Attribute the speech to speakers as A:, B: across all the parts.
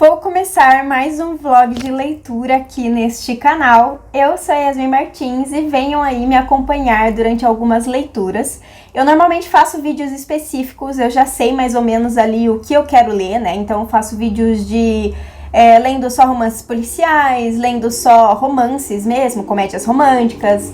A: Vou começar mais um vlog de leitura aqui neste canal. Eu sou a Yasmin Martins e venham aí me acompanhar durante algumas leituras. Eu normalmente faço vídeos específicos, eu já sei mais ou menos ali o que eu quero ler, né? Então eu faço vídeos de lendo só romances policiais, lendo só romances mesmo, comédias românticas,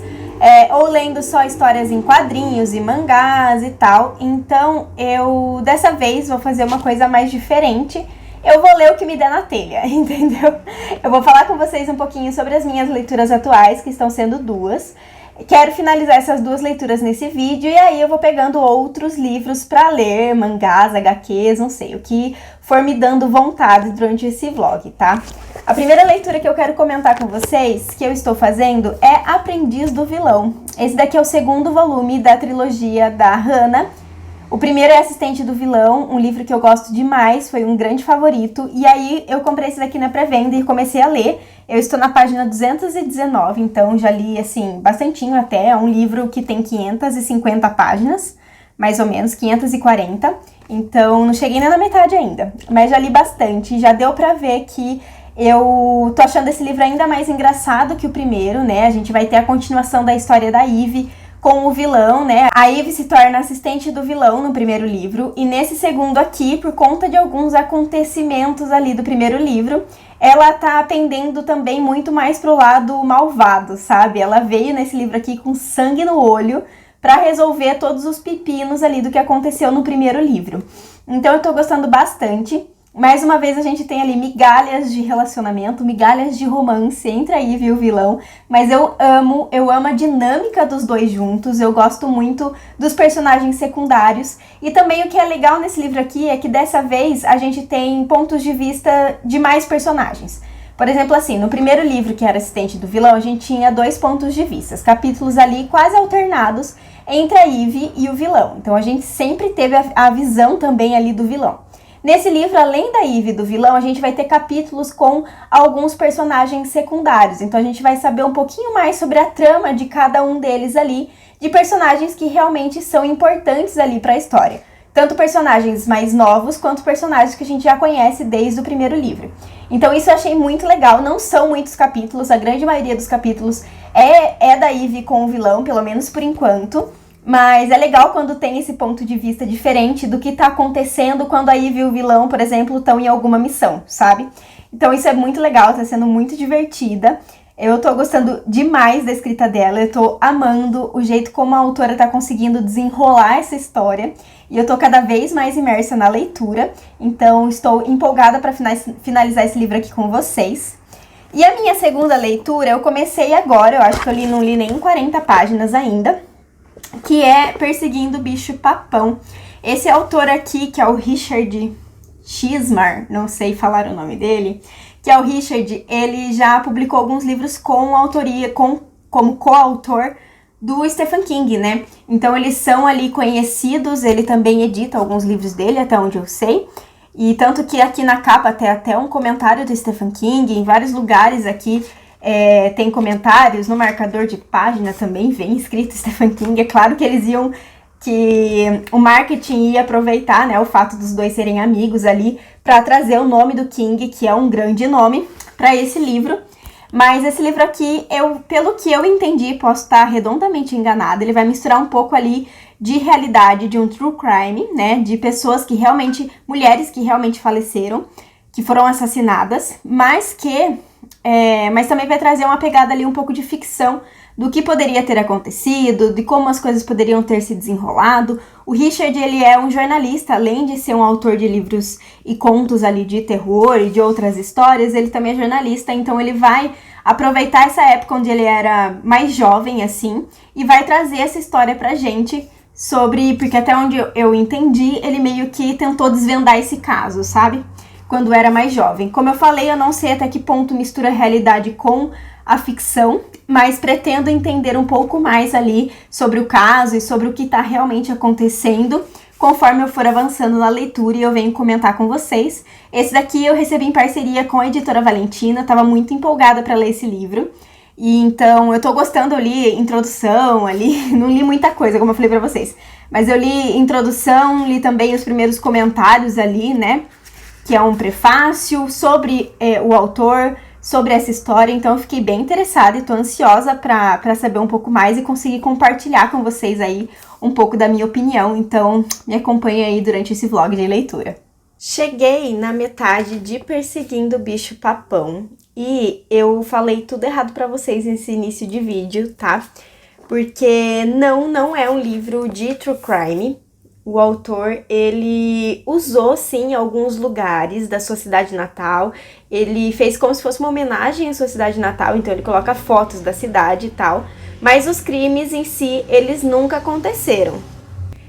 A: ou lendo só histórias em quadrinhos e mangás e tal. Então eu dessa vez vou fazer uma coisa mais diferente. Eu vou ler o que me der na telha, entendeu? Eu vou falar com vocês um pouquinho sobre as minhas leituras atuais, que estão sendo duas. Quero finalizar essas duas leituras nesse vídeo e aí eu vou pegando outros livros pra ler, mangás, HQs, não sei, o que for me dando vontade durante esse vlog, tá? A primeira leitura que eu quero comentar com vocês, que eu estou fazendo, é Aprendiz do Vilão. Esse daqui é o segundo volume da trilogia da Hannah. O primeiro é Assistente do Vilão, um livro que eu gosto demais, foi um grande favorito. E aí eu comprei esse daqui na pré-venda e comecei a ler. Eu estou na página 219, então já li, assim, bastantinho até. É um livro que tem 550 páginas, mais ou menos, 540. Então não cheguei nem na metade ainda, mas já li bastante. Já deu pra ver que eu tô achando esse livro ainda mais engraçado que o primeiro, né? A gente vai ter a continuação da história da Ivy com o vilão, né? A Ivy se torna assistente do vilão no primeiro livro, e nesse segundo aqui, por conta de alguns acontecimentos ali do primeiro livro, ela tá pendendo também muito mais pro lado malvado, sabe? Ela veio nesse livro aqui com sangue no olho pra resolver todos os pepinos ali do que aconteceu no primeiro livro. Então eu tô gostando bastante. Mais uma vez a gente tem ali migalhas de relacionamento, migalhas de romance entre a Ivy e o vilão, mas eu amo a dinâmica dos dois juntos, eu gosto muito dos personagens secundários, e também o que é legal nesse livro aqui é que dessa vez a gente tem pontos de vista de mais personagens. Por exemplo, assim, no primeiro livro, que era Assistente do Vilão, a gente tinha dois pontos de vista, capítulos ali quase alternados entre a Ivy e o vilão, então a gente sempre teve a visão também ali do vilão. Nesse livro, além da Ivy e do vilão, a gente vai ter capítulos com alguns personagens secundários. Então a gente vai saber um pouquinho mais sobre a trama de cada um deles ali, de personagens que realmente são importantes ali para a história. Tanto personagens mais novos, quanto personagens que a gente já conhece desde o primeiro livro. Então isso eu achei muito legal, não são muitos capítulos, a grande maioria dos capítulos é da Ivy com o vilão, pelo menos por enquanto. Mas é legal quando tem esse ponto de vista diferente do que tá acontecendo quando a Ivy e o vilão, por exemplo, estão em alguma missão, sabe? Então isso é muito legal, tá sendo muito divertida. Eu tô gostando demais da escrita dela, eu tô amando o jeito como a autora tá conseguindo desenrolar essa história. E eu tô cada vez mais imersa na leitura, então estou empolgada para finalizar esse livro aqui com vocês. E a minha segunda leitura eu comecei agora, eu acho que eu não li nem 40 páginas ainda, que é Perseguindo o Bicho Papão. Esse autor aqui, que é o Richard Chizmar, não sei falar o nome dele, que é o Richard, ele já publicou alguns livros com autoria, como coautor do Stephen King, né? Então eles são ali conhecidos, ele também edita alguns livros dele, até onde eu sei. E tanto que aqui na capa tem até um comentário do Stephen King, em vários lugares aqui, tem comentários, no marcador de página também vem escrito Stephen King. É claro que que o marketing ia aproveitar, né, o fato dos dois serem amigos ali, para trazer o nome do King, que é um grande nome, para esse livro. Mas esse livro aqui, pelo que eu entendi, posso estar redondamente enganada, ele vai misturar um pouco ali de realidade, de um true crime, né, de pessoas que realmente, mulheres que realmente faleceram, que foram assassinadas, mas também vai trazer uma pegada ali um pouco de ficção do que poderia ter acontecido, de como as coisas poderiam ter se desenrolado. O Richard, ele é um jornalista, além de ser um autor de livros e contos ali de terror e de outras histórias, ele também é jornalista, então ele vai aproveitar essa época onde ele era mais jovem, assim, e vai trazer essa história pra gente porque até onde eu entendi, ele meio que tentou desvendar esse caso, sabe? Quando era mais jovem. Como eu falei, eu não sei até que ponto mistura a realidade com a ficção, mas pretendo entender um pouco mais ali sobre o caso e sobre o que está realmente acontecendo, conforme eu for avançando na leitura e eu venho comentar com vocês. Esse daqui eu recebi em parceria com a editora Valentina, estava muito empolgada para ler esse livro. E então eu tô gostando, eu li introdução ali, não li muita coisa, como eu falei para vocês, mas eu li introdução, li também os primeiros comentários ali, né? que é um prefácio sobre o autor, sobre essa história, então eu fiquei bem interessada e tô ansiosa para saber um pouco mais e conseguir compartilhar com vocês aí um pouco da minha opinião, então me acompanhe aí durante esse vlog de leitura. Cheguei na metade de Perseguindo o Bicho-Papão e eu falei tudo errado para vocês nesse início de vídeo, tá? Porque não é um livro de true crime. O autor, ele usou, sim, alguns lugares da sua cidade natal. Ele fez como se fosse uma homenagem à sua cidade natal, então ele coloca fotos da cidade e tal. Mas os crimes em si, eles nunca aconteceram.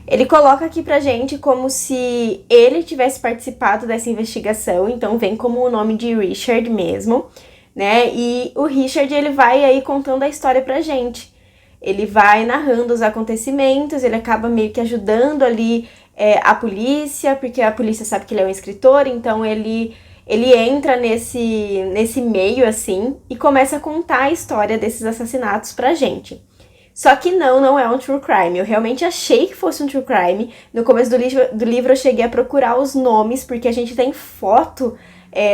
A: Ele coloca aqui pra gente como se ele tivesse participado dessa investigação, então vem como o nome de Richard mesmo, né? E o Richard, ele vai aí contando a história pra gente. Ele vai narrando os acontecimentos, ele acaba meio que ajudando ali a polícia, porque a polícia sabe que ele é um escritor, então ele entra nesse meio, assim, e começa a contar a história desses assassinatos pra gente. Só que não é um true crime. Eu realmente achei que fosse um true crime. No começo do livro eu cheguei a procurar os nomes, porque a gente tem foto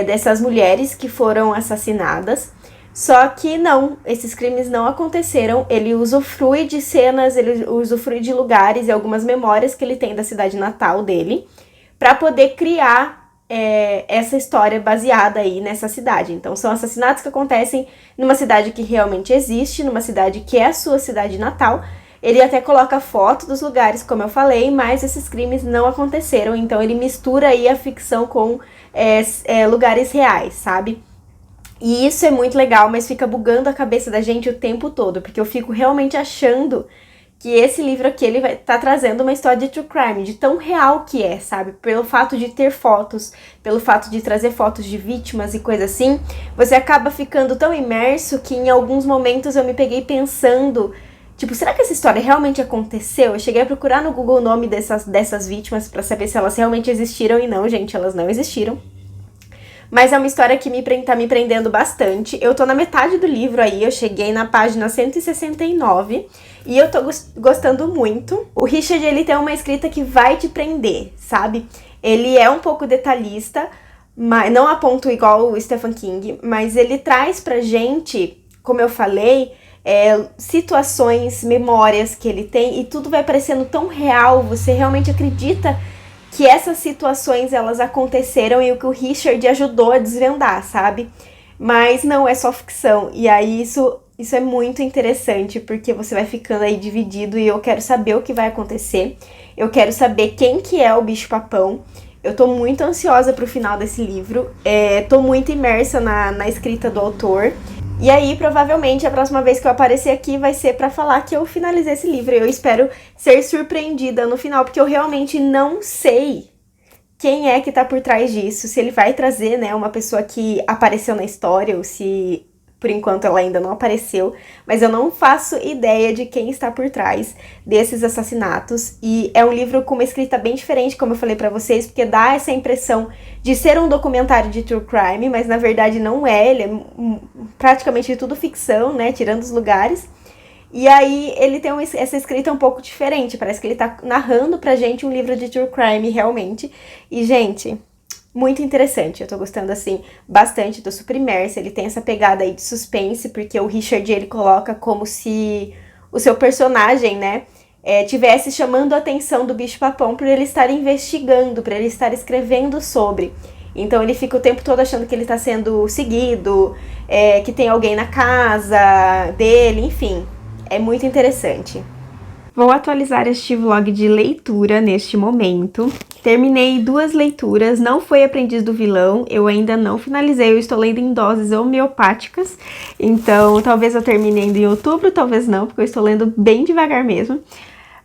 A: dessas mulheres que foram assassinadas. Só que não, esses crimes não aconteceram. Ele usufrui de cenas, ele usufrui de lugares e algumas memórias que ele tem da cidade natal dele para poder criar essa história baseada aí nessa cidade. Então são assassinatos que acontecem numa cidade que realmente existe, numa cidade que é a sua cidade natal. Ele até coloca foto dos lugares, como eu falei, mas esses crimes não aconteceram. Então ele mistura aí a ficção com lugares reais, sabe? E isso é muito legal, mas fica bugando a cabeça da gente o tempo todo, porque eu fico realmente achando que esse livro aqui, ele tá trazendo uma história de true crime, de tão real que é, sabe? Pelo fato de ter fotos, pelo fato de trazer fotos de vítimas e coisa assim, você acaba ficando tão imerso que em alguns momentos eu me peguei pensando, tipo, será que essa história realmente aconteceu? Eu cheguei a procurar no Google o nome dessas vítimas pra saber se elas realmente existiram e não, gente, elas não existiram. Mas é uma história que tá me prendendo bastante. Eu tô na metade do livro aí, eu cheguei na página 169 e eu tô gostando muito. O Richard, ele tem uma escrita que vai te prender, sabe? Ele é um pouco detalhista, mas não a ponto igual o Stephen King, mas ele traz pra gente, como eu falei, situações, memórias que ele tem e tudo vai parecendo tão real, você realmente acredita que essas situações, elas aconteceram e o que o Richard ajudou a desvendar, sabe? Mas não é só ficção. E aí isso é muito interessante, porque você vai ficando aí dividido e eu quero saber o que vai acontecer. Eu quero saber quem que é o bicho-papão. Eu tô muito ansiosa pro final desse livro. Tô muito imersa na escrita do autor. E aí, provavelmente, a próxima vez que eu aparecer aqui vai ser pra falar que eu finalizei esse livro. Eu espero ser surpreendida no final, porque eu realmente não sei quem é que tá por trás disso. Se ele vai trazer, né, uma pessoa que apareceu na história, ou se, por enquanto, ela ainda não apareceu. Mas eu não faço ideia de quem está por trás desses assassinatos. E é um livro com uma escrita bem diferente, como eu falei pra vocês, porque dá essa impressão de ser um documentário de true crime, mas na verdade não é, ele é praticamente tudo ficção, né, tirando os lugares. E aí ele tem essa escrita um pouco diferente, parece que ele tá narrando pra gente um livro de true crime realmente. E, gente, muito interessante, eu tô gostando, assim, bastante, tô super imersa. Ele tem essa pegada aí de suspense, porque o Richard, ele coloca como se o seu personagem, né, tivesse chamando a atenção do bicho-papão por ele estar investigando, por ele estar escrevendo sobre. Então ele fica o tempo todo achando que ele está sendo seguido, que tem alguém na casa dele, enfim. É muito interessante. Vou atualizar este vlog de leitura neste momento. Terminei 2 leituras, não foi Aprendiz do Vilão, eu ainda não finalizei, eu estou lendo em doses homeopáticas. Então talvez eu termine ainda em outubro, talvez não, porque eu estou lendo bem devagar mesmo.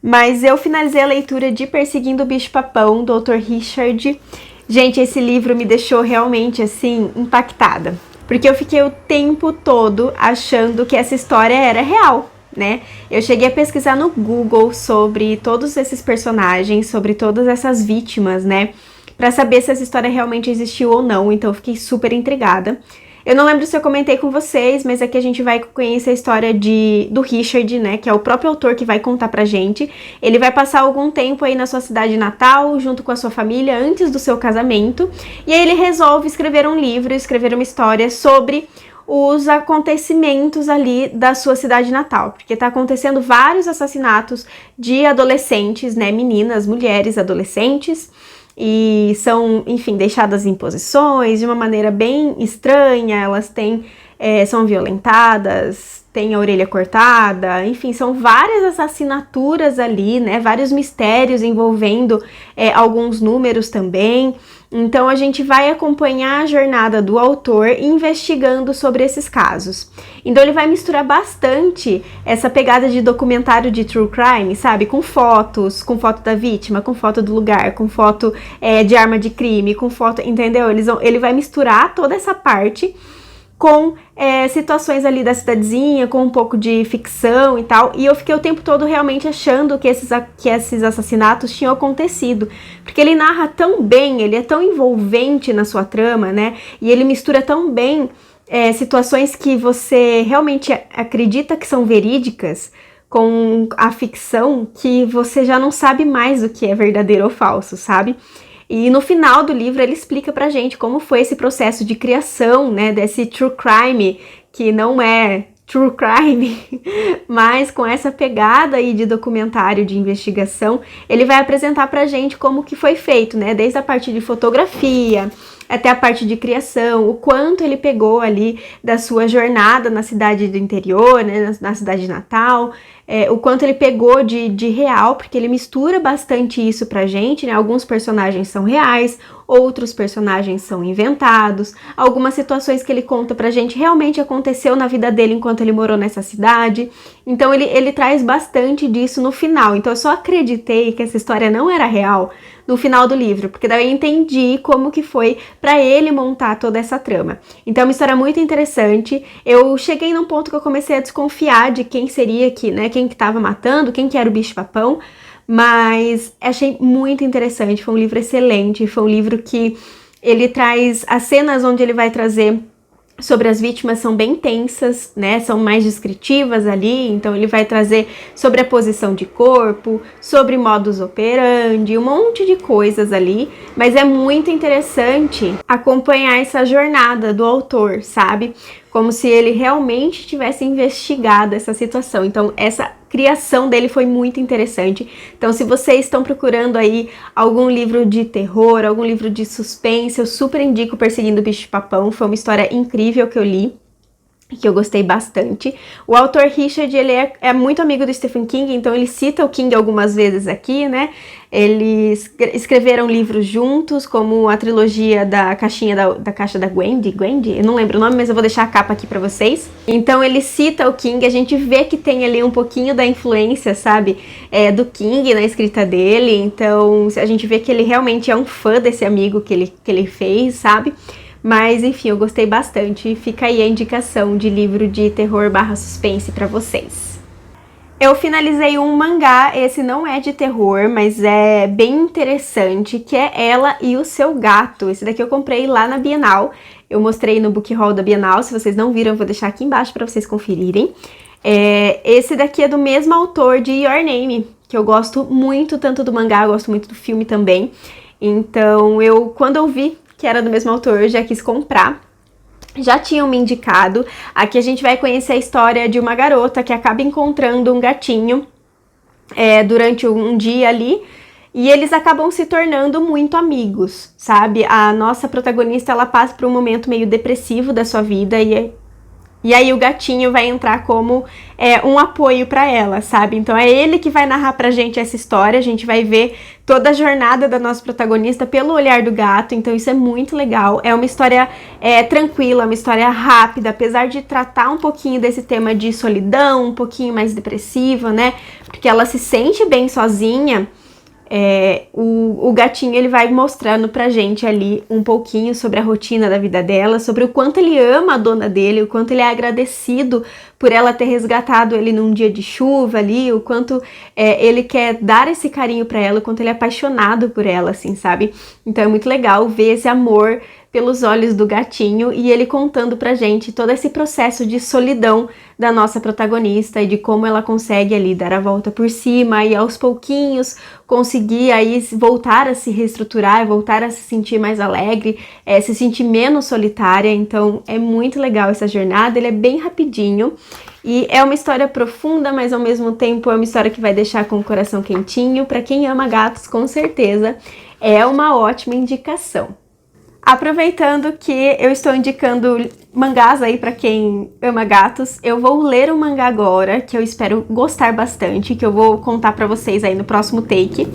A: Mas eu finalizei a leitura de Perseguindo o Bicho-Papão, do Dr. Richard. Gente, esse livro me deixou realmente, assim, impactada. Porque eu fiquei o tempo todo achando que essa história era real, né? Eu cheguei a pesquisar no Google sobre todos esses personagens, sobre todas essas vítimas, né? Pra saber se essa história realmente existiu ou não, então eu fiquei super intrigada. Eu não lembro se eu comentei com vocês, mas aqui a gente vai conhecer a história do Richard, né, que é o próprio autor que vai contar pra gente. Ele vai passar algum tempo aí na sua cidade natal, junto com a sua família, antes do seu casamento, e aí ele resolve escrever um livro, escrever uma história sobre os acontecimentos ali da sua cidade natal, porque tá acontecendo vários assassinatos de adolescentes, né, meninas, mulheres, adolescentes, e são, enfim, deixadas em posições de uma maneira bem estranha, elas são violentadas, têm a orelha cortada, enfim, são várias assassinatura ali, né, vários mistérios envolvendo alguns números também. Então a gente vai acompanhar a jornada do autor investigando sobre esses casos. Então ele vai misturar bastante essa pegada de documentário de true crime, sabe? Com fotos, com foto da vítima, com foto do lugar, com foto de arma de crime, com foto, entendeu? Ele vai misturar toda essa parte com situações ali da cidadezinha, com um pouco de ficção e tal, e eu fiquei o tempo todo realmente achando que esses assassinatos tinham acontecido, porque ele narra tão bem, ele é tão envolvente na sua trama, né, e ele mistura tão bem situações que você realmente acredita que são verídicas com a ficção, que você já não sabe mais o que é verdadeiro ou falso, sabe? E no final do livro ele explica pra gente como foi esse processo de criação, né, desse true crime, que não é true crime, mas com essa pegada aí de documentário, de investigação, ele vai apresentar pra gente como que foi feito, né, desde a parte de fotografia até a parte de criação, o quanto ele pegou ali da sua jornada na cidade do interior, né, na cidade natal, o quanto ele pegou de real, porque ele mistura bastante isso pra gente, né, alguns personagens são reais, outros personagens são inventados, algumas situações que ele conta pra gente realmente aconteceu na vida dele enquanto ele morou nessa cidade, então ele traz bastante disso no final, então eu só acreditei que essa história não era real no final do livro, porque daí eu entendi como que foi pra ele montar toda essa trama. Então é uma história muito interessante, eu cheguei num ponto que eu comecei a desconfiar de quem seria aqui, né, quem que tava matando, quem que era o bicho-papão, mas achei muito interessante, foi um livro excelente, foi um livro que ele traz as cenas onde ele vai trazer sobre as vítimas são bem tensas, né, são mais descritivas ali, então ele vai trazer sobre a posição de corpo, sobre modus operandi, um monte de coisas ali, mas é muito interessante acompanhar essa jornada do autor, sabe? Como se ele realmente tivesse investigado essa situação, então essa criação dele foi muito interessante. Então se vocês estão procurando aí algum livro de terror, algum livro de suspense, eu super indico Perseguindo o Bicho-Papão, foi uma história incrível que eu li, que eu gostei bastante. O autor Richard, ele é muito amigo do Stephen King, então ele cita o King algumas vezes aqui, né? Eles escreveram livros juntos, como a trilogia da Caixa da Gwendy, eu não lembro o nome, mas eu vou deixar a capa aqui pra vocês. Então ele cita o King, a gente vê que tem ali um pouquinho da influência, sabe, do King na escrita dele, então a gente vê que ele realmente é um fã desse amigo que ele fez, sabe? Mas, enfim, eu gostei bastante. Fica aí a indicação de livro de terror / suspense pra vocês. Eu finalizei um mangá, esse não é de terror, mas é bem interessante, que é Ela e o Seu Gato. Esse daqui eu comprei lá na Bienal. Eu mostrei no book haul da Bienal, se vocês não viram, eu vou deixar aqui embaixo pra vocês conferirem. Esse daqui é do mesmo autor de Your Name, que eu gosto muito tanto do mangá, eu gosto muito do filme também. Então, quando eu vi que era do mesmo autor, eu já quis comprar. Já tinham me indicado. Aqui a gente vai conhecer a história de uma garota que acaba encontrando um gatinho durante um dia ali, e eles acabam se tornando muito amigos, sabe? A nossa protagonista, ela passa por um momento meio depressivo da sua vida, e aí o gatinho vai entrar como um apoio pra ela, sabe? Então é ele que vai narrar pra gente essa história, a gente vai ver toda a jornada da nossa protagonista pelo olhar do gato, então isso é muito legal. É uma história tranquila, uma história rápida, apesar de tratar um pouquinho desse tema de solidão, um pouquinho mais depressiva, né? Porque ela se sente bem sozinha. O gatinho, ele vai mostrando pra gente ali um pouquinho sobre a rotina da vida dela, sobre o quanto ele ama a dona dele, o quanto ele é agradecido por ela ter resgatado ele num dia de chuva ali, o quanto ele quer dar esse carinho pra ela, o quanto ele é apaixonado por ela, assim, sabe? Então é muito legal ver esse amor pelos olhos do gatinho e ele contando pra gente todo esse processo de solidão da nossa protagonista e de como ela consegue ali dar a volta por cima e aos pouquinhos conseguir aí voltar a se reestruturar, voltar a se sentir mais alegre, se sentir menos solitária. Então é muito legal essa jornada, ele é bem rapidinho e é uma história profunda, mas ao mesmo tempo é uma história que vai deixar com o coração quentinho. Pra quem ama gatos, com certeza é uma ótima indicação. Aproveitando que eu estou indicando mangás aí pra quem ama gatos, eu vou ler um mangá agora, que eu espero gostar bastante, que eu vou contar pra vocês aí no próximo take,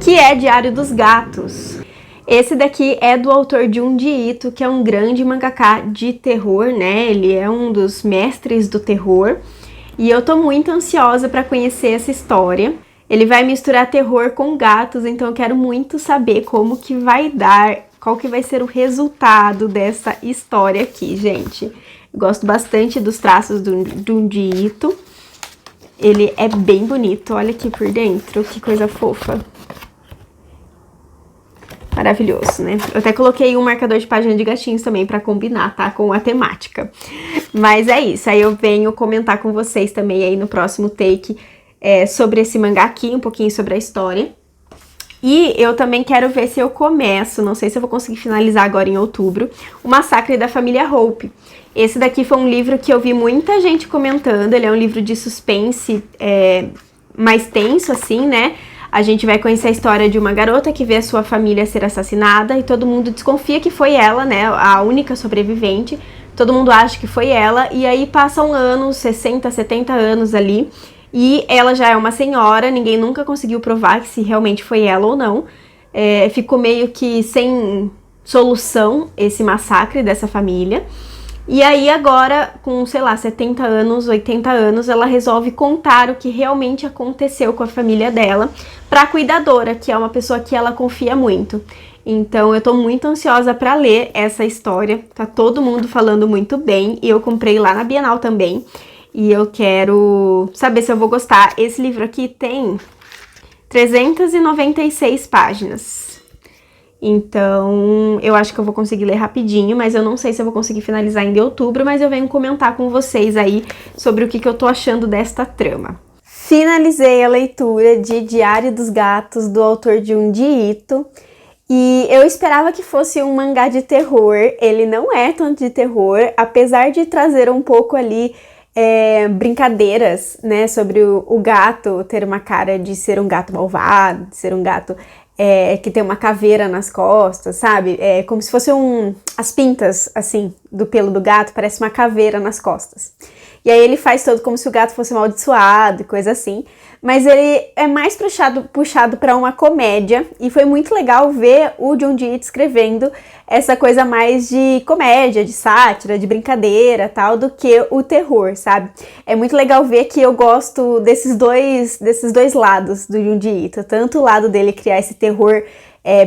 A: que é Diário dos Gatos. Esse daqui é do autor Junji Ito, que é um grande mangaka de terror, né? Ele é um dos mestres do terror, e eu tô muito ansiosa pra conhecer essa história. Ele vai misturar terror com gatos, então eu quero muito saber como que vai dar, qual que vai ser o resultado dessa história aqui, gente. Eu gosto bastante dos traços do Junji Ito. Ele é bem bonito, olha aqui por dentro, que coisa fofa. Maravilhoso, né? Eu até coloquei um marcador de página de gatinhos também pra combinar, tá? Com a temática. Mas é isso, aí eu venho comentar com vocês também aí no próximo take sobre esse mangá aqui, um pouquinho sobre a história. E eu também quero ver se eu começo, não sei se eu vou conseguir finalizar agora em outubro, O Massacre da Família Hope. Esse daqui foi um livro que eu vi muita gente comentando, ele é um livro de suspense mais tenso, assim, né? A gente vai conhecer a história de uma garota que vê a sua família ser assassinada e todo mundo desconfia que foi ela, né? A única sobrevivente. Todo mundo acha que foi ela e aí passam anos, 60, 70 anos ali. E ela já é uma senhora, ninguém nunca conseguiu provar que se realmente foi ela ou não. Ficou meio que sem solução esse massacre dessa família. E aí agora, com, sei lá, 70 anos, 80 anos, ela resolve contar o que realmente aconteceu com a família dela pra cuidadora, que é uma pessoa que ela confia muito. Então eu tô muito ansiosa pra ler essa história, tá todo mundo falando muito bem, e eu comprei lá na Bienal também. E eu quero saber se eu vou gostar. Esse livro aqui tem 396 páginas. Então, eu acho que eu vou conseguir ler rapidinho, mas eu não sei se eu vou conseguir finalizar ainda em outubro, mas eu venho comentar com vocês aí sobre o que eu tô achando desta trama. Finalizei a leitura de Diário dos Gatos, do autor Junji Ito. E eu esperava que fosse um mangá de terror. Ele não é tanto de terror, apesar de trazer um pouco ali brincadeiras, né, sobre o gato ter uma cara de ser um gato malvado, de ser um gato que tem uma caveira nas costas, sabe? Como se fosse as pintas, assim, do pelo do gato, parece uma caveira nas costas. E aí ele faz todo como se o gato fosse amaldiçoado e coisa assim. Mas ele é mais puxado para uma comédia. E foi muito legal ver o Junji Ito escrevendo essa coisa mais de comédia, de sátira, de brincadeira, tal, do que o terror, sabe? É muito legal ver que eu gosto desses dois lados do Junji Ito. Tanto o lado dele criar esse terror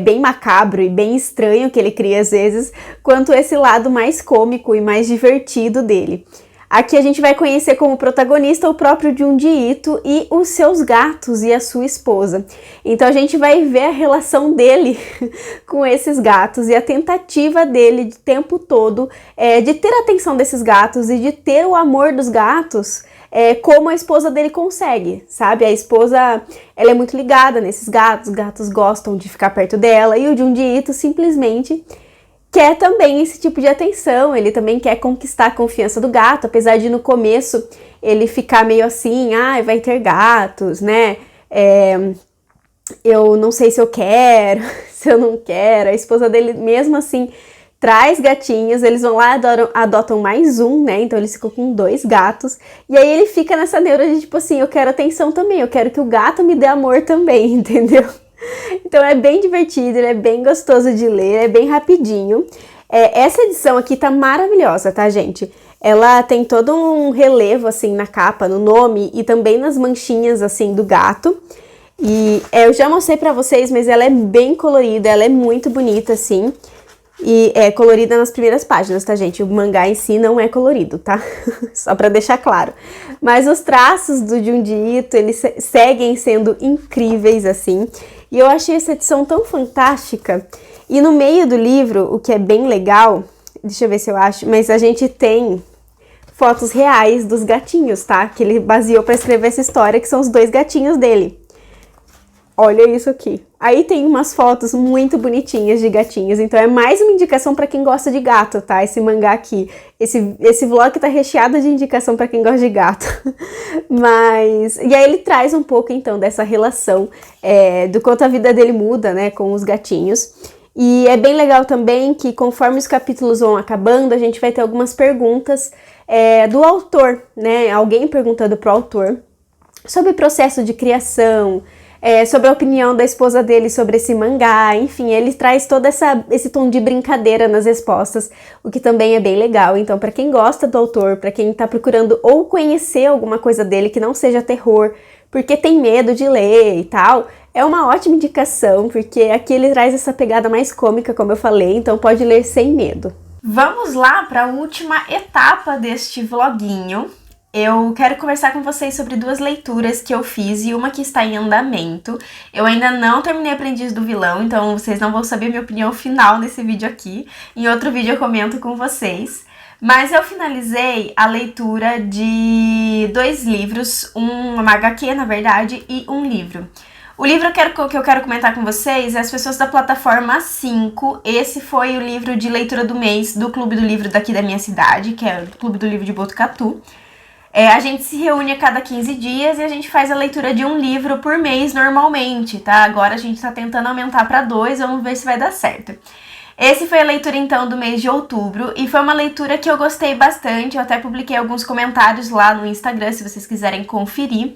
A: bem macabro e bem estranho que ele cria às vezes, quanto esse lado mais cômico e mais divertido dele. Aqui a gente vai conhecer como protagonista o próprio Junji Ito e os seus gatos e a sua esposa. Então a gente vai ver a relação dele com esses gatos e a tentativa dele o tempo todo de ter a atenção desses gatos e de ter o amor dos gatos como a esposa dele consegue, sabe? A esposa, ela é muito ligada nesses gatos, os gatos gostam de ficar perto dela e o Junji Ito simplesmente quer também esse tipo de atenção, ele também quer conquistar a confiança do gato, apesar de no começo ele ficar meio assim, vai ter gatos, né? Eu não sei se eu quero, se eu não quero. A esposa dele mesmo assim traz gatinhos, eles vão lá, adotam mais um, né? Então eles ficam com 2 gatos. E aí ele fica nessa neura de tipo assim, eu quero atenção também, eu quero que o gato me dê amor também, entendeu? Então é bem divertido, ele é bem gostoso de ler, é bem rapidinho. Essa edição aqui tá maravilhosa, tá, gente? Ela tem todo um relevo, assim, na capa, no nome e também nas manchinhas, assim, do gato. E eu já mostrei pra vocês, mas ela é bem colorida, ela é muito bonita, assim.
B: E é colorida nas primeiras páginas, tá, gente? O mangá em si não é colorido, tá? Só pra deixar claro. Mas os traços do Junji Ito, eles seguem sendo incríveis, assim. E eu achei essa edição tão fantástica. E no meio do livro, o que é bem legal, deixa eu ver se eu acho, mas a gente tem fotos reais dos gatinhos, tá? Que ele baseou pra escrever essa história, que são os 2 gatinhos dele. Olha isso aqui. Aí tem umas fotos muito bonitinhas de gatinhos, então é mais uma indicação para quem gosta de gato, tá? Esse mangá aqui. Esse vlog tá recheado de indicação para quem gosta de gato. Mas... E aí ele traz um pouco, então, dessa relação do quanto a vida dele muda, né, com os gatinhos. E é bem legal também que conforme os capítulos vão acabando, a gente vai ter algumas perguntas do autor, né? Alguém perguntando pro autor sobre o processo de criação, sobre a opinião da esposa dele sobre esse mangá, enfim, ele traz todo esse tom de brincadeira nas respostas, o que também é bem legal. Então, para quem gosta do autor, para quem tá procurando ou conhecer alguma coisa dele que não seja terror, porque tem medo de ler e tal, é uma ótima indicação, porque aqui ele traz essa pegada mais cômica, como eu falei, então pode ler sem medo.
A: Vamos lá para a última etapa deste vloguinho. Eu quero conversar com vocês sobre 2 leituras que eu fiz e uma que está em andamento. Eu ainda não terminei Aprendiz do Vilão, então vocês não vão saber minha opinião final nesse vídeo aqui. Em outro vídeo eu comento com vocês. Mas eu finalizei a leitura de 2 livros, uma HQ, na verdade, e um livro. O livro que eu quero comentar com vocês é As Pessoas da Plataforma 5. Esse foi o livro de leitura do mês do Clube do Livro daqui da minha cidade, que é o Clube do Livro de Botucatu. A gente se reúne a cada 15 dias e a gente faz a leitura de um livro por mês normalmente, tá? Agora a gente tá tentando aumentar para 2, vamos ver se vai dar certo. Esse foi a leitura, então, do mês de outubro e foi uma leitura que eu gostei bastante. Eu até publiquei alguns comentários lá no Instagram, se vocês quiserem conferir.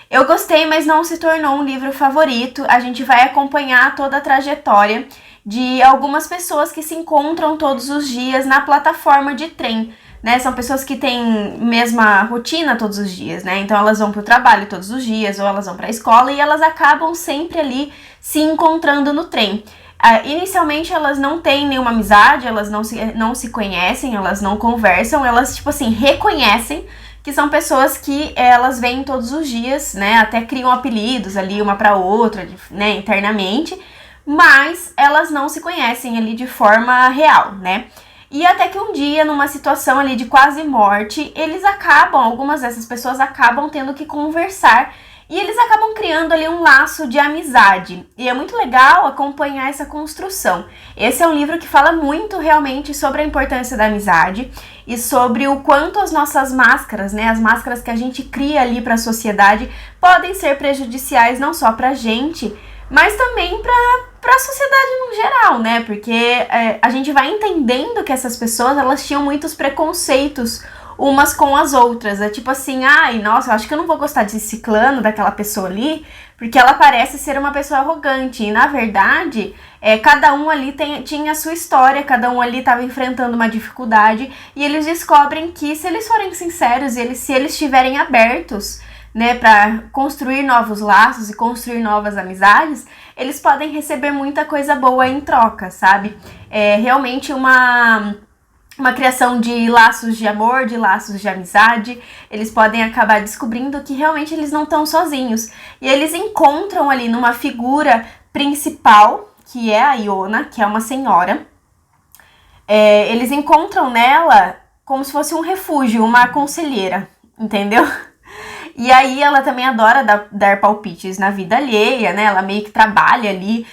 A: Eu gostei, mas não se tornou um livro favorito. A gente vai acompanhar toda a trajetória de algumas pessoas que se encontram todos os dias na plataforma de trem, né? São pessoas que têm mesma rotina todos os dias, né? Então elas vão para o trabalho todos os dias ou elas vão para a escola e elas acabam sempre ali se encontrando no trem. Inicialmente elas não têm nenhuma amizade, elas não se conhecem, elas não conversam, elas, tipo assim, reconhecem que são pessoas que elas veem todos os dias, né? Até criam apelidos ali uma para outra, né? Internamente, mas elas não se conhecem ali de forma real, né? E até que um dia, numa situação ali de quase morte, algumas dessas pessoas acabam tendo que conversar e eles acabam criando ali um laço de amizade. E é muito legal acompanhar essa construção. Esse é um livro que fala muito realmente sobre a importância da amizade e sobre o quanto as nossas máscaras, né, as máscaras que a gente cria ali para a sociedade, podem ser prejudiciais não só pra gente, mas também para a sociedade no geral, né? Porque a gente vai entendendo que essas pessoas, elas tinham muitos preconceitos umas com as outras. É tipo assim, ai, nossa, eu acho que eu não vou gostar desse ciclano, daquela pessoa ali, porque ela parece ser uma pessoa arrogante. E, na verdade, cada um ali tinha a sua história, cada um ali estava enfrentando uma dificuldade, e eles descobrem que se eles forem sinceros, se eles estiverem abertos, né, para construir novos laços e construir novas amizades, eles podem receber muita coisa boa em troca, sabe? É realmente uma criação de laços de amor, de laços de amizade. Eles podem acabar descobrindo que realmente eles não estão sozinhos. E eles encontram ali numa figura principal, que é a Iona, que é uma senhora. Eles encontram nela como se fosse um refúgio, uma conselheira, entendeu? E aí ela também adora dar palpites na vida alheia, né? Ela meio que trabalha ali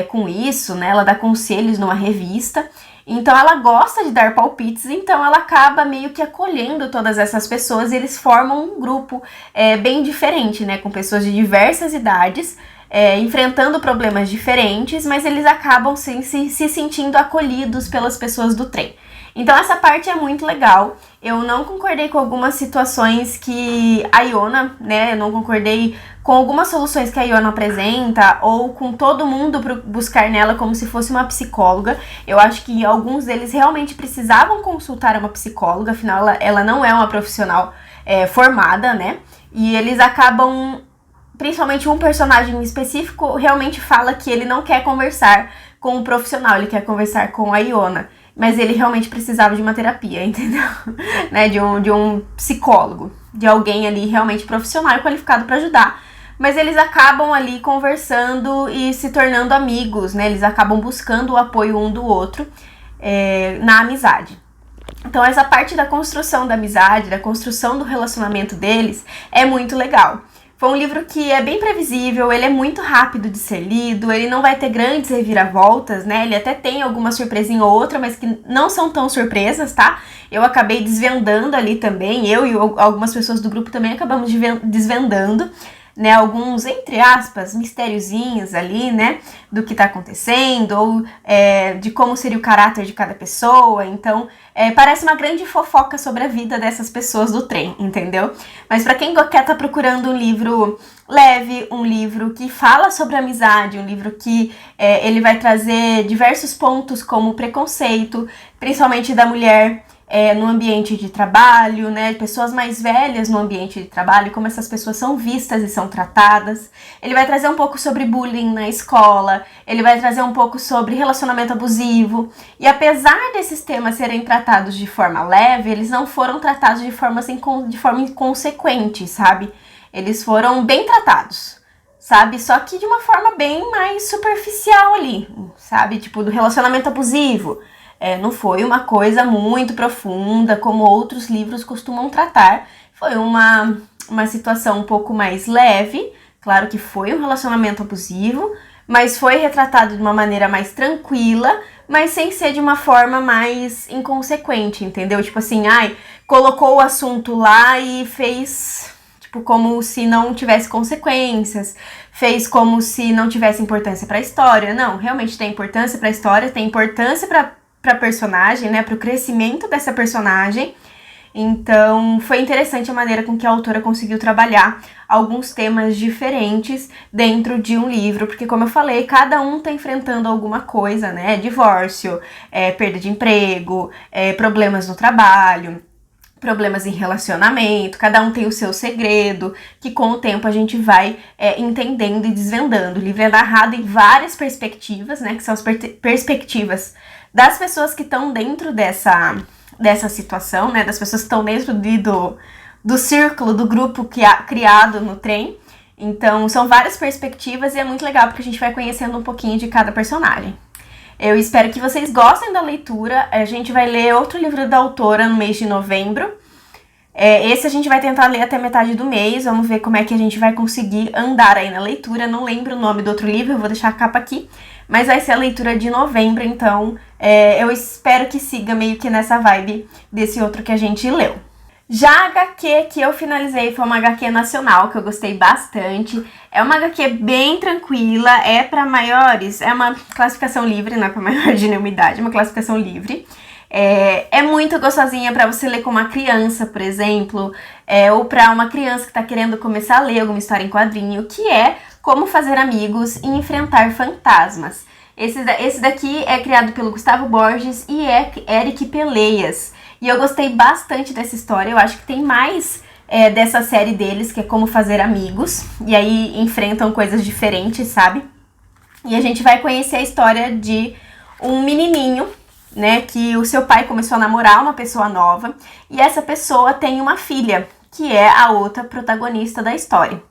A: com isso, né? Ela dá conselhos numa revista. Então ela gosta de dar palpites, então ela acaba meio que acolhendo todas essas pessoas e eles formam um grupo bem diferente, né? Com pessoas de diversas idades, enfrentando problemas diferentes, mas eles acabam se sentindo acolhidos pelas pessoas do trem. Então essa parte é muito legal. Eu não concordei com algumas situações que a Iona, né, eu não concordei com algumas soluções que a Iona apresenta, ou com todo mundo buscar nela como se fosse uma psicóloga. Eu acho que alguns deles realmente precisavam consultar uma psicóloga, afinal ela não é uma profissional formada, né, e eles acabam... Principalmente um personagem específico realmente fala que ele não quer conversar com um profissional, ele quer conversar com a Iona, mas ele realmente precisava de uma terapia, entendeu? Né? De um psicólogo, de alguém ali realmente profissional e qualificado para ajudar. Mas eles acabam ali conversando e se tornando amigos, né? Eles acabam buscando o apoio um do outro na amizade. Então essa parte da construção da amizade, da construção do relacionamento deles é muito legal. Foi um livro que é bem previsível, ele é muito rápido de ser lido, ele não vai ter grandes reviravoltas, né? Ele até tem alguma surpresinha ou outra, mas que não são tão surpresas, tá? Eu acabei desvendando ali também, eu e algumas pessoas do grupo também acabamos desvendando, né, alguns, entre aspas, mistériozinhos ali, né, do que tá acontecendo, ou de como seria o caráter de cada pessoa. Então, parece uma grande fofoca sobre a vida dessas pessoas do trem, entendeu? Mas pra quem quer tá procurando um livro leve, um livro que fala sobre amizade, um livro que ele vai trazer diversos pontos como preconceito, principalmente da mulher, no ambiente de trabalho, né, pessoas mais velhas no ambiente de trabalho, como essas pessoas são vistas e são tratadas. Ele vai trazer um pouco sobre bullying na escola, ele vai trazer um pouco sobre relacionamento abusivo, e apesar desses temas serem tratados de forma leve, eles não foram tratados de forma inconsequente, sabe? Eles foram bem tratados, sabe? Só que de uma forma bem mais superficial ali, sabe? Tipo, do relacionamento abusivo. Não foi uma coisa muito profunda, como outros livros costumam tratar. Foi uma situação um pouco mais leve. Claro que foi um relacionamento abusivo, mas foi retratado de uma maneira mais tranquila, mas sem ser de uma forma mais inconsequente, entendeu? Tipo assim, colocou o assunto lá e fez, tipo, como se não tivesse consequências, fez como se não tivesse importância para a história. Não, realmente tem importância para a história, tem importância para personagem, né, para o crescimento dessa personagem. Então foi interessante a maneira com que a autora conseguiu trabalhar alguns temas diferentes dentro de um livro, porque como eu falei, cada um tá enfrentando alguma coisa, né, divórcio, perda de emprego, problemas no trabalho, problemas em relacionamento, cada um tem o seu segredo, que com o tempo a gente vai entendendo e desvendando. O livro é narrado em várias perspectivas, né, que são as perspectivas das pessoas que estão dentro dessa situação, né, das pessoas que estão dentro do círculo, do grupo criado no trem. Então, são várias perspectivas e é muito legal porque a gente vai conhecendo um pouquinho de cada personagem. Eu espero que vocês gostem da leitura. A gente vai ler outro livro da autora no mês de novembro. Esse a gente vai tentar ler até metade do mês. Vamos ver como é que a gente vai conseguir andar aí na leitura. Não lembro o nome do outro livro, eu vou deixar a capa aqui. Mas vai ser a leitura de novembro, então eu espero que siga meio que nessa vibe desse outro que a gente leu. Já a HQ que eu finalizei foi uma HQ nacional, que eu gostei bastante. É uma HQ bem tranquila, é para maiores, é uma classificação livre, não é para maior de nenhuma idade, é uma classificação livre. É muito gostosinha para você ler com uma criança, por exemplo, ou para uma criança que está querendo começar a ler alguma história em quadrinho, que é Como Fazer Amigos e Enfrentar Fantasmas. Esse daqui é criado pelo Gustavo Borges e Eric Peleias. E eu gostei bastante dessa história, eu acho que tem mais dessa série deles, que é Como Fazer Amigos, e aí enfrentam coisas diferentes, sabe? E a gente vai conhecer a história de um menininho, né, que o seu pai começou a namorar uma pessoa nova, e essa pessoa tem uma filha, que é a outra protagonista da história.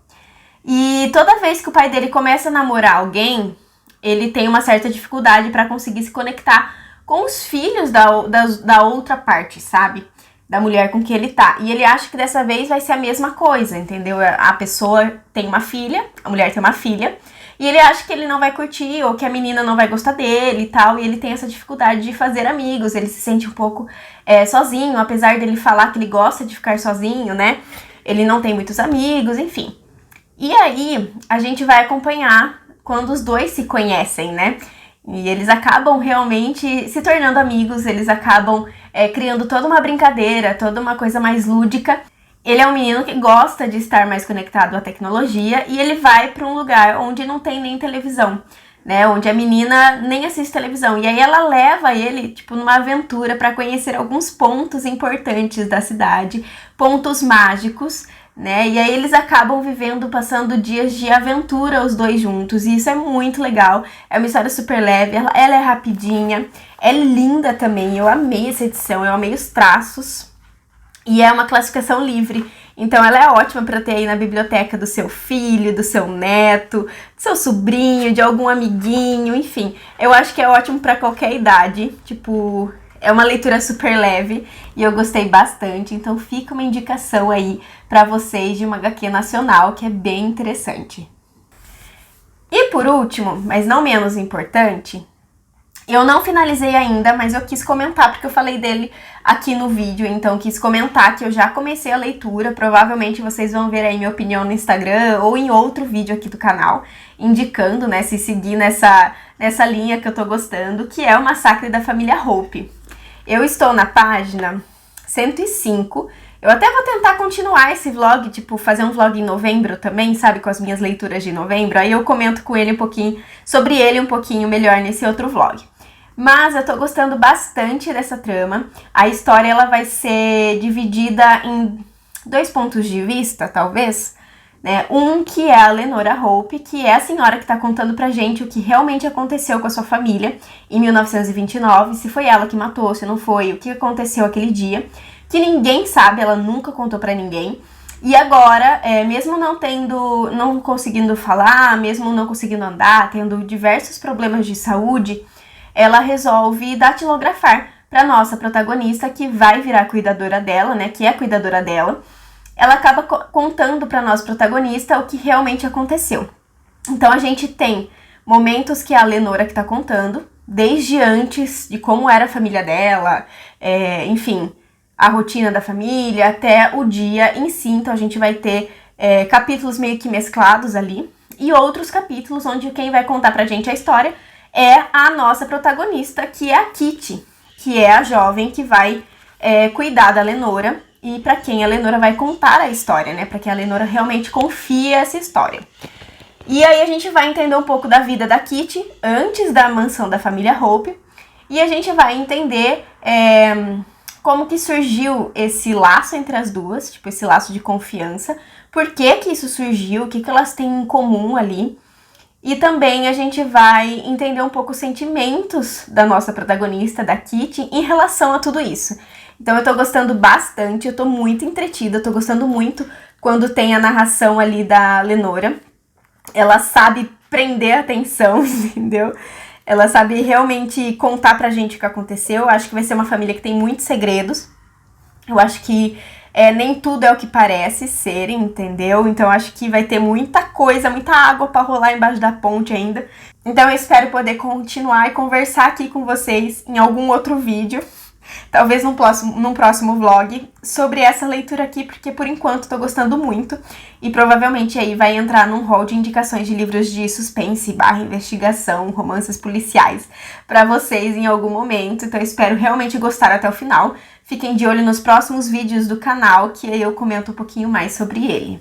A: E toda vez que o pai dele começa a namorar alguém, ele tem uma certa dificuldade para conseguir se conectar com os filhos da outra parte, sabe? Da mulher com que ele tá. E ele acha que dessa vez vai ser a mesma coisa, entendeu? A pessoa tem uma filha, a mulher tem uma filha, e ele acha que ele não vai curtir, ou que a menina não vai gostar dele e tal, e ele tem essa dificuldade de fazer amigos, ele se sente um pouco sozinho, apesar dele falar que ele gosta de ficar sozinho, né? Ele não tem muitos amigos, enfim. E aí, a gente vai acompanhar quando os dois se conhecem, né? E eles acabam realmente se tornando amigos, eles acabam criando toda uma brincadeira, toda uma coisa mais lúdica. Ele é um menino que gosta de estar mais conectado à tecnologia e ele vai para um lugar onde não tem nem televisão, né? Onde a menina nem assiste televisão. E aí ela leva ele, tipo, numa aventura para conhecer alguns pontos importantes da cidade, pontos mágicos, né? E aí eles acabam vivendo, passando dias de aventura os dois juntos, e isso é muito legal. É uma história super leve, ela é rapidinha, é linda também, eu amei essa edição, eu amei os traços, e é uma classificação livre, então ela é ótima para ter aí na biblioteca do seu filho, do seu neto, do seu sobrinho, de algum amiguinho, enfim. Eu acho que é ótimo para qualquer idade, tipo, é uma leitura super leve e eu gostei bastante, então fica uma indicação aí para vocês de uma HQ nacional que é bem interessante. E por último, mas não menos importante, eu não finalizei ainda, mas eu quis comentar porque eu falei dele aqui no vídeo, então quis comentar que eu já comecei a leitura, provavelmente vocês vão ver aí minha opinião no Instagram ou em outro vídeo aqui do canal, indicando, né, se seguir nessa linha que eu tô gostando, que é o Massacre da Família Hope. Eu estou na página 105, eu até vou tentar continuar esse vlog, tipo, fazer um vlog em novembro também, sabe, com as minhas leituras de novembro, aí eu comento com ele um pouquinho, sobre ele um pouquinho melhor nesse outro vlog. Mas eu tô gostando bastante dessa trama. A história ela vai ser dividida em 2 pontos de vista, talvez, né? Um que é a Lenora Hope, que é a senhora que tá contando pra gente o que realmente aconteceu com a sua família em 1929, se foi ela que matou, se não foi, o que aconteceu aquele dia, que ninguém sabe, ela nunca contou pra ninguém. E agora, mesmo não conseguindo falar, mesmo não conseguindo andar, tendo diversos problemas de saúde, ela resolve datilografar para nossa protagonista, que vai virar cuidadora dela, né, que é cuidadora dela. Ela acaba contando para nossa protagonista o que realmente aconteceu. Então a gente tem momentos que é a Lenora que está contando, desde antes de como era a família dela, enfim, a rotina da família, até o dia em si. Então a gente vai ter capítulos meio que mesclados ali, e outros capítulos onde quem vai contar pra gente a história é a nossa protagonista, que é a Kitty, que é a jovem que vai cuidar da Lenora e para quem a Lenora vai contar a história, né? Para que a Lenora realmente confie essa história. E aí a gente vai entender um pouco da vida da Kitty antes da mansão da família Hope, e a gente vai entender como que surgiu esse laço entre as duas, tipo esse laço de confiança, por que que isso surgiu, o que que elas têm em comum ali. E também a gente vai entender um pouco os sentimentos da nossa protagonista, da Kitty, em relação a tudo isso. Então eu tô gostando bastante, eu tô muito entretida, eu tô gostando muito quando tem a narração ali da Lenora. Ela sabe prender a atenção, entendeu? Ela sabe realmente contar pra gente o que aconteceu. Eu acho que vai ser uma família que tem muitos segredos. Eu acho que nem tudo é o que parece ser, entendeu? Então acho que vai ter muita coisa, muita água pra rolar embaixo da ponte ainda. Então eu espero poder continuar e conversar aqui com vocês em algum outro vídeo, talvez num próximo vlog, sobre essa leitura aqui, porque por enquanto tô gostando muito e provavelmente aí vai entrar num hall de indicações de livros de suspense / investigação, romances policiais pra vocês em algum momento. Então eu espero realmente gostar até o final. Fiquem de olho nos próximos vídeos do canal, que aí eu comento um pouquinho mais sobre ele.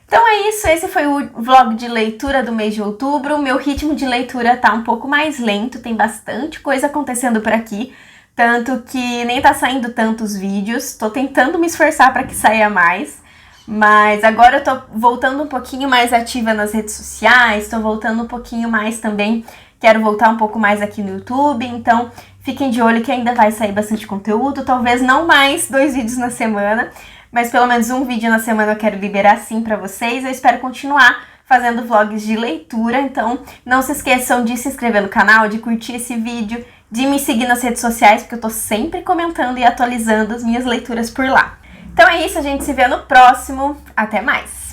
A: Então é isso, esse foi o vlog de leitura do mês de outubro. O meu ritmo de leitura tá um pouco mais lento, tem bastante coisa acontecendo por aqui, tanto que nem tá saindo tantos vídeos. Tô tentando me esforçar para que saia mais, mas agora eu tô voltando um pouquinho mais ativa nas redes sociais, tô voltando um pouquinho mais também, quero voltar um pouco mais aqui no YouTube, então fiquem de olho que ainda vai sair bastante conteúdo, talvez não mais 2 vídeos na semana, mas pelo menos um vídeo na semana eu quero liberar sim pra vocês. Eu espero continuar fazendo vlogs de leitura, então não se esqueçam de se inscrever no canal, de curtir esse vídeo, de me seguir nas redes sociais, porque eu tô sempre comentando e atualizando as minhas leituras por lá. Então é isso, a gente se vê no próximo. Até mais!